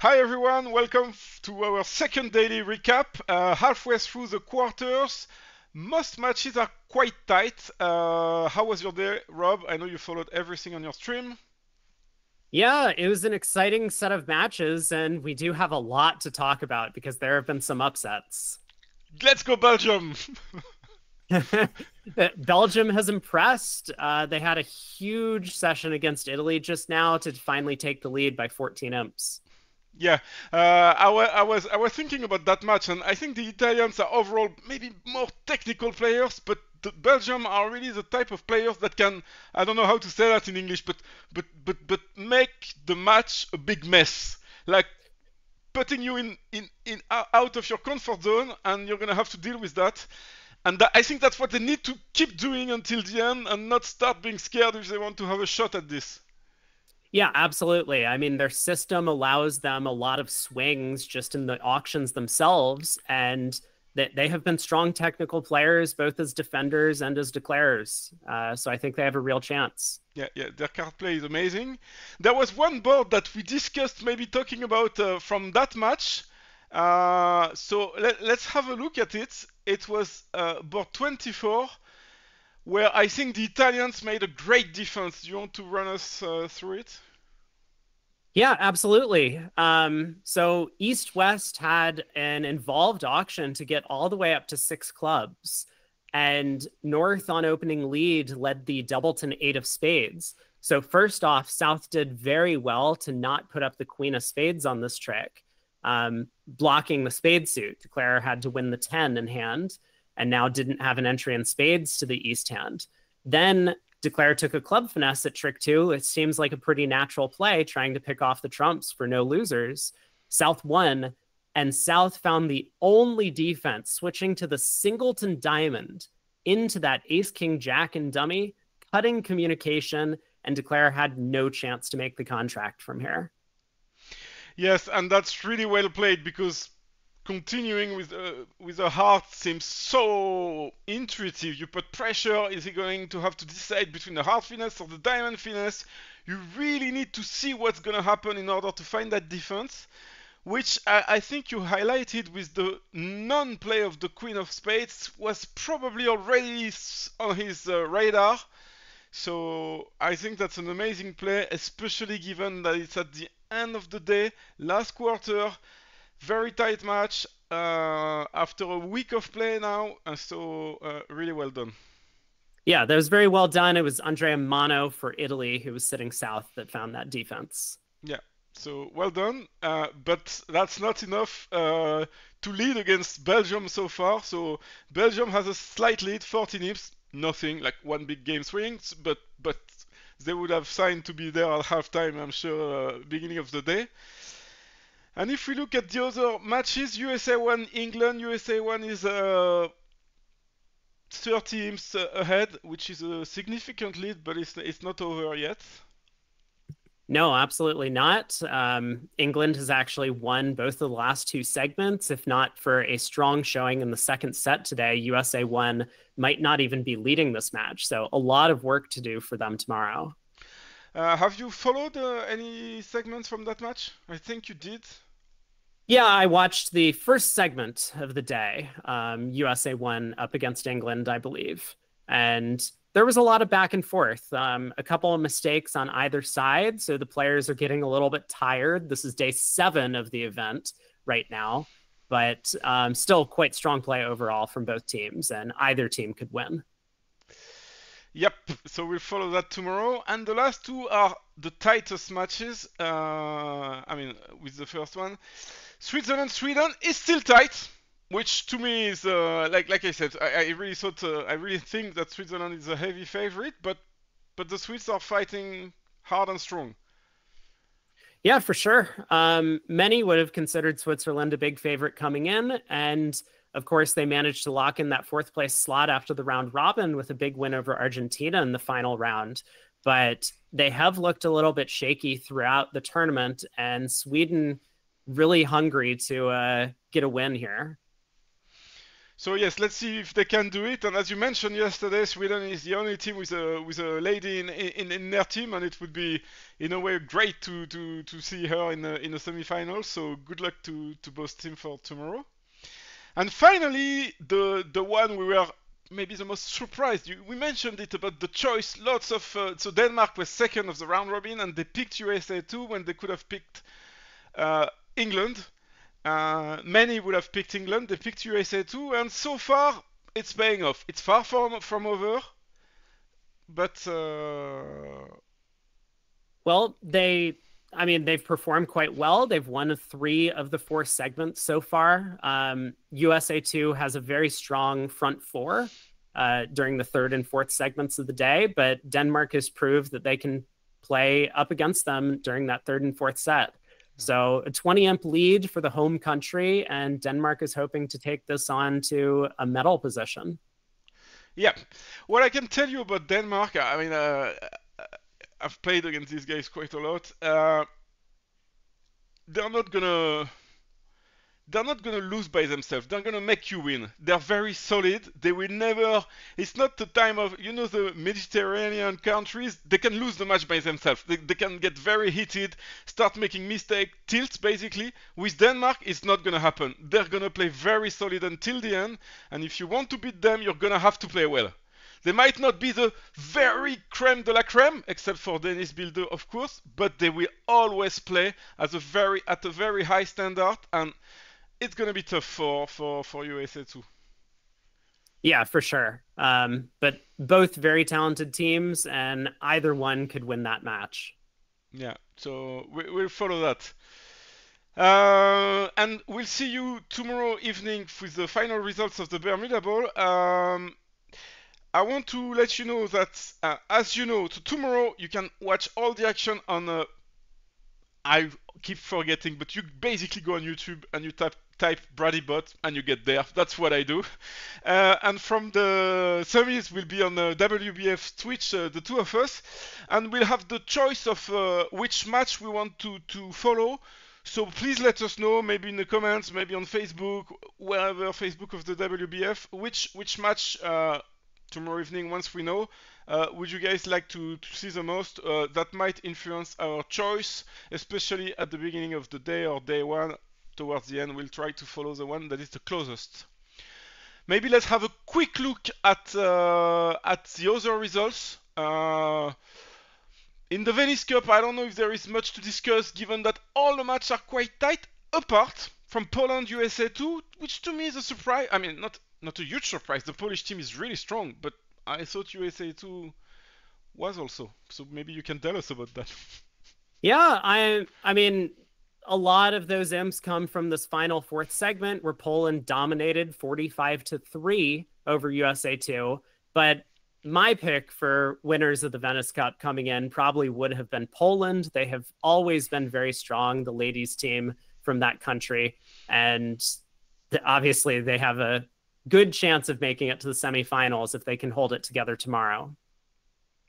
Hi everyone, welcome to our second daily recap. Halfway through the quarters, most matches are quite tight. How was your day, Rob? I know you followed everything on your stream. Yeah, it was an exciting set of matches, and we do have a lot to talk about because there have been some upsets. Let's go Belgium! Belgium has impressed. They had a huge session against Italy just now to finally take the lead by 14 imps. Yeah, I was thinking about that match, and I think the Italians are overall maybe more technical players, but the Belgium are really the type of players that can, I don't know how to say that in English, but make the match a big mess, like putting you in out of your comfort zone, and you're gonna have to deal with that. And I think that's what they need to keep doing until the end, and not start being scared if they want to have a shot at this. Yeah, absolutely. I mean, their system allows them a lot of swings just in the auctions themselves, and they have been strong technical players, both as defenders and as declarers. So I think they have a real chance. Yeah, their card play is amazing. There was one board that we discussed, maybe talking about from that match. So let's have a look at it. It was board 24, where I think the Italians made a great defense. Do you want to run us through it? Yeah, absolutely. So East West had an involved auction to get all the way up to 6 clubs, and North on opening lead led the Doubleton 8 of spades. So first off, South did very well to not put up the Queen of Spades on this trick, blocking the spade suit. Declarer had to win the 10 in hand, and now didn't have an entry in spades to the East hand. Then Declare took a club finesse at trick two. It seems like a pretty natural play, trying to pick off the trumps for no losers. South won, and South found the only defense, switching to the singleton diamond into that ace, king, jack, and dummy, cutting communication, and Declare had no chance to make the contract from here. Yes, and that's really well played because continuing with the heart seems so intuitive. You put pressure. Is he going to have to decide between the heart finesse or the diamond finesse? You really need to see what's going to happen in order to find that defense, which I think you highlighted with the non-play of the Queen of Spades was probably already on his radar. So I think that's an amazing play, especially given that it's at the end of the day, last quarter, very tight match after a week of play now, so really well done. Yeah, that was very well done. It was Andrea Mano for Italy, who was sitting south, that found that defense. Yeah, so well done, but that's not enough to lead against Belgium so far. So Belgium has a slight lead, 14 hips, nothing like one big game swings, but they would have signed to be there at halftime, I'm sure, beginning of the day. And if we look at the other matches, USA 1 England, USA 1 is 30 teams ahead, which is a significant lead, but it's not over yet. No, absolutely not. England has actually won both of the last 2 segments. If not for a strong showing in the second set today, USA 1 might not even be leading this match. So a lot of work to do for them tomorrow. Have you followed any segments from that match? I think you did. Yeah, I watched the first segment of the day, USA 1 up against England, I believe. And there was a lot of back and forth, a couple of mistakes on either side. So the players are getting a little bit tired. This is day 7 of the event right now, but still quite strong play overall from both teams, and either team could win. Yep, so we'll follow that tomorrow. And the last two are the tightest matches. With the first one, Sweden is still tight, which to me is like I said, I really thought I really think that Switzerland is a heavy favorite, but the Swedes are fighting hard and strong. Yeah, for sure. Many would have considered Switzerland a big favorite coming in. And of course, they managed to lock in that 4th place slot after the round robin with a big win over Argentina in the final round. But they have looked a little bit shaky throughout the tournament, and Sweden really hungry to get a win here. So yes, let's see if they can do it. And as you mentioned yesterday, Sweden is the only team with a lady in their team, and it would be in a way great to see her in the semi-final. So good luck to both teams for tomorrow. And finally, the one we were maybe the most surprised. We mentioned it about the choice. Lots of so Denmark was second of the round robin, and they picked USA 2 when they could have picked England. Many would have picked England. They picked USA 2, and so far it's paying off. It's far from over, but Well, they've performed quite well. They've won 3 of the 4 segments so far. USA 2 has a very strong front 4 during the 3rd and 4th segments of the day, but Denmark has proved that they can play up against them during that 3rd and 4th set. So a 20-imp lead for the home country, and Denmark is hoping to take this on to a medal position. Yeah, what I can tell you about Denmark, I mean, I've played against these guys quite a lot. They're not gonna lose by themselves. They're gonna make you win. They're very solid. They will never. It's not the time of the Mediterranean countries. They can lose the match by themselves. They can get very heated, start making mistakes, tilt basically. With Denmark, it's not gonna happen. They're gonna play very solid until the end. And if you want to beat them, you're gonna have to play well. They might not be the very creme de la creme, except for Dennis Bilder, of course, but they will always play at a very high standard, and it's going to be tough for USA too. Yeah, for sure. But both very talented teams, and either one could win that match. Yeah, so we'll follow that. And we'll see you tomorrow evening with the final results of the Bermuda Bowl. I want to let you know that, as you know, tomorrow you can watch all the action on I keep forgetting, but you basically go on YouTube and you type BradyBot and you get there. That's what I do. And from the semis, we'll be on WBF Twitch, the two of us, and we'll have the choice of which match we want to follow. So please let us know, maybe in the comments, maybe on Facebook, wherever, Facebook of the WBF, which match tomorrow evening, once we know, would you guys like to see the most? That might influence our choice, especially at the beginning of the day or day one. Towards the end, we'll try to follow the one that is the closest. Maybe let's have a quick look at the other results. In the Venice Cup, I don't know if there is much to discuss, given that all the matches are quite tight, apart from Poland USA 2, which to me is a surprise. I mean, not a huge surprise. The Polish team is really strong, but I thought USA 2 was also. So maybe you can tell us about that. Yeah, I mean, a lot of those imps come from this final 4th segment where Poland dominated 45-3 over USA 2. But my pick for winners of the Venice Cup coming in probably would have been Poland. They have always been very strong, the ladies team from that country. And obviously they have a good chance of making it to the semifinals if they can hold it together tomorrow.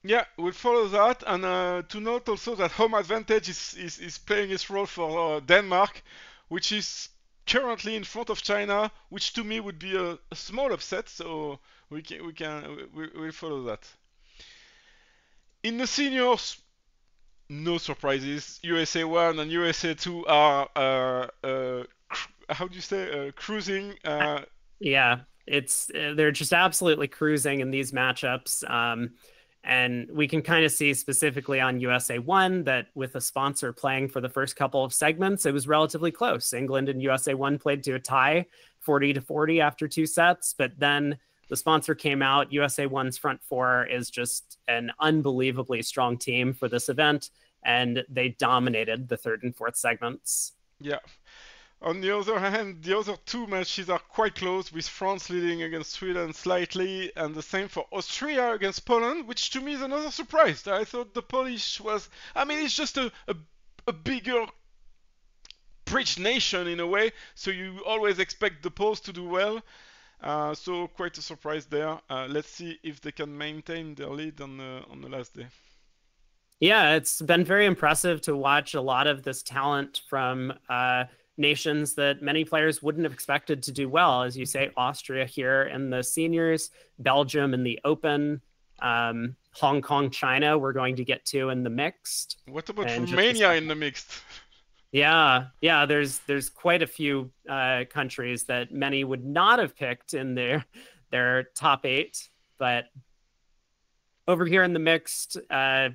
Yeah, we'll follow that, and to note also that home advantage is playing its role for Denmark, which is currently in front of China, which to me would be a small upset. So we'll follow that. In the seniors, no surprises. USA 1 and USA 2 are how do you say cruising? Yeah, they're just absolutely cruising in these matchups. And we can kind of see specifically on USA 1 that with a sponsor playing for the first couple of segments, it was relatively close. England and USA 1 played to a tie, 40-40 after 2 sets. But then the sponsor came out. USA 1's front 4 is just an unbelievably strong team for this event, and they dominated the 3rd and 4th segments. Yeah. On the other hand, the other 2 matches are quite close, with France leading against Sweden slightly, and the same for Austria against Poland, which to me is another surprise. I thought the Polish was... I mean, it's just a bigger bridge nation in a way, so you always expect the Poles to do well. So quite a surprise there. Let's see if they can maintain their lead on the last day. Yeah, it's been very impressive to watch a lot of this talent from nations that many players wouldn't have expected to do well. As you say, Austria here in the seniors, Belgium in the open, Hong Kong, China, we're going to get to in the mixed. What about And just a Romania in second. the mixed? Yeah, there's quite a few countries that many would not have picked in their top eight, but over here in the mixed, a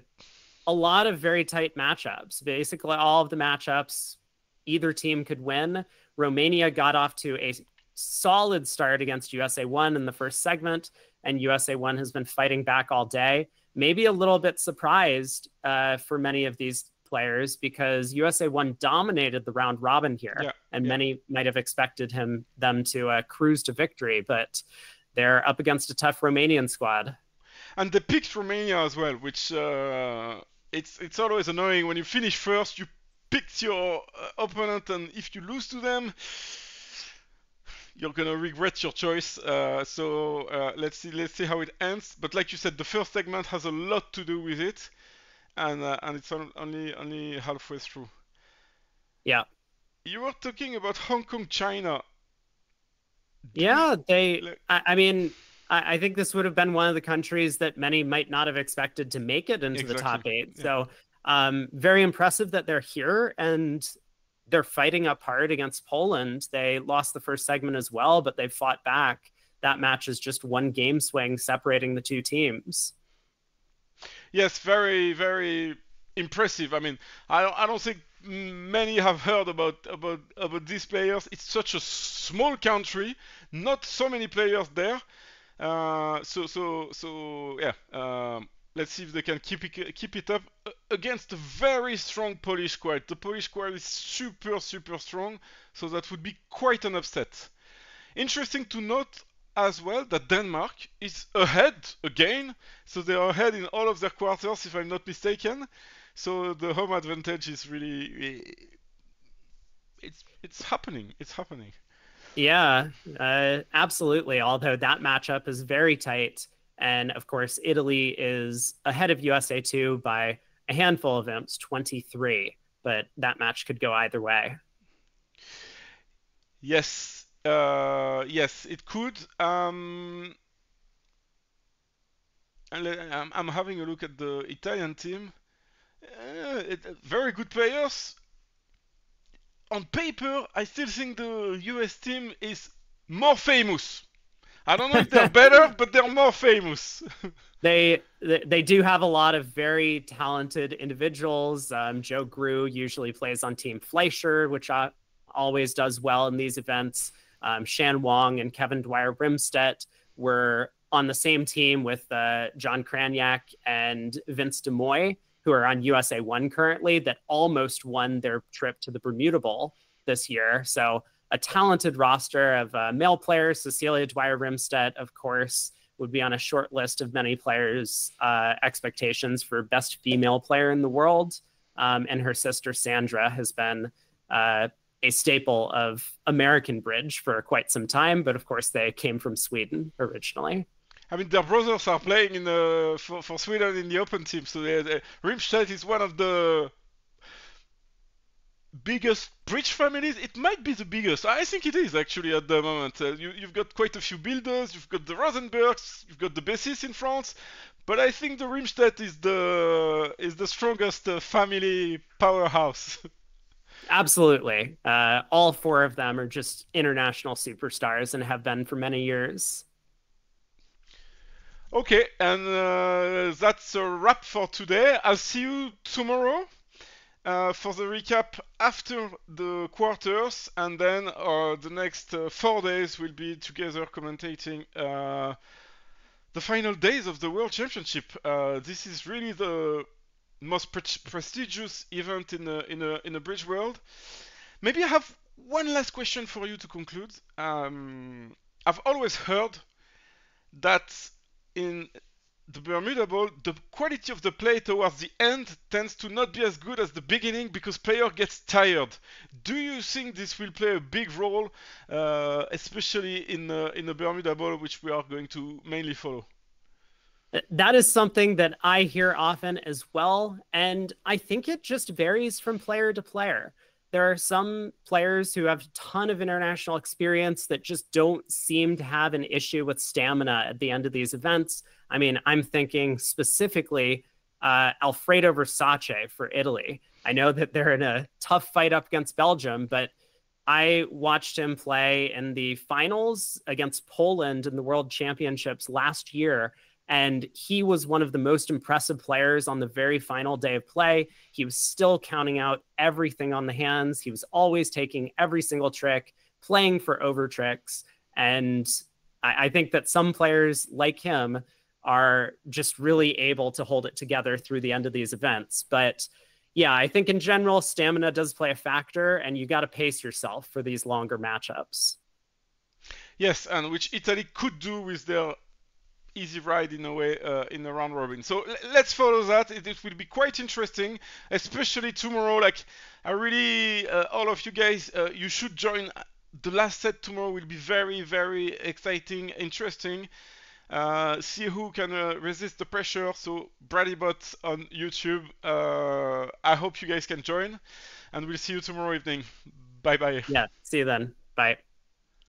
lot of very tight matchups. Basically, all of the matchups either team could win. Romania got off to a solid start against USA 1 in the first segment, and USA 1 has been fighting back all day. Maybe a little bit surprised for many of these players because USA 1 dominated the round robin here, and many might have expected them to cruise to victory, but they're up against a tough Romanian squad. And they picked Romania as well, which it's always annoying when you finish first. You picked your opponent, and if you lose to them, you're gonna regret your choice. So let's see how it ends. But like you said, the first segment has a lot to do with it, and it's only halfway through. Yeah. You were talking about Hong Kong, China. Yeah, I mean, I think this would have been one of the countries that many might not have expected to make it into the top eight. Yeah. So very impressive that they're here and they're fighting up hard against Poland. They lost the first segment as well, but they fought back. That match is just one game swing separating the two teams. Yes, very, very impressive. I mean, I don't think many have heard about these players. It's such a small country, not so many players there. So yeah. Let's see if they can keep it up against a very strong Polish squad. The Polish squad is super strong, so that would be quite an upset. Interesting to note as well that Denmark is ahead again, so they are ahead in all of their quarters, if I'm not mistaken. So the home advantage is really it's happening. It's happening. Yeah, absolutely. Although that matchup is very tight. And of course, Italy is ahead of USA 2 by a handful of votes, 23. But that match could go either way. Yes, yes, it could. I'm having a look at the Italian team. Very good players. On paper, I still think the US team is more famous. I don't know if they're better, but they're more famous. They do have a lot of very talented individuals. Joe Grew usually plays on Team Fleischer, which always does well in these events. Shan Wong and Kevin Dwyer-Brimstedt were on the same team with John Kraniak and Vince DeMoy, who are on USA 1 currently, that almost won their trip to the Bermuda Bowl this year. So a talented roster of male players. Cecilia Dwyer-Brimstedt, of course, would be on a short list of many players' expectations for best female player in the world. And her sister, Sandra, has been a staple of American bridge for quite some time. But of course, they came from Sweden originally. I mean, their brothers are playing in for Sweden in the open team. So Rimstedt is one of the biggest bridge families. It might be the biggest. I think it is actually at the moment. You've got quite a few builders. You've got the Rosenbergs. You've got the Bessis in France. But I think the Rimstedt is the strongest family powerhouse. Absolutely. All four of them are just international superstars and have been for many years. Okay, and that's a wrap for today. I'll see you tomorrow for the recap after the quarters, and then the next 4 days will be together commentating the final days of the World Championship. This is really the most prestigious event in a bridge world. Maybe I have one last question for you to conclude. I've always heard that in the Bermuda Bowl, the quality of the play towards the end tends to not be as good as the beginning because player gets tired. Do you think this will play a big role, especially in the Bermuda Bowl, which we are going to mainly follow? That is something that I hear often as well, and I think it just varies from player to player. there are some players who have a ton of international experience that just don't seem to have an issue with stamina at the end of these events. I mean, I'm thinking specifically Alfredo Versace for Italy. I know that they're in a tough fight up against Belgium, but I watched him play in the finals against Poland in the World Championships last year. And he was one of the most impressive players on the very final day of play. He was still counting out everything on the hands. He was always taking every single trick, playing for over tricks. And I think that some players like him are just really able to hold it together through the end of these events. But yeah, I think in general, stamina does play a factor, and you got to pace yourself for these longer matchups. Yes, and which Italy could do with their easy ride in a way in the round robin. So let's follow that. It will be quite interesting, especially tomorrow. Like I really, all of you guys, you should join. The last set tomorrow will be very, very exciting, interesting. See who can resist the pressure. So Bradybot on YouTube. I hope you guys can join, and we'll see you tomorrow evening. Bye bye. Yeah, see you then. Bye.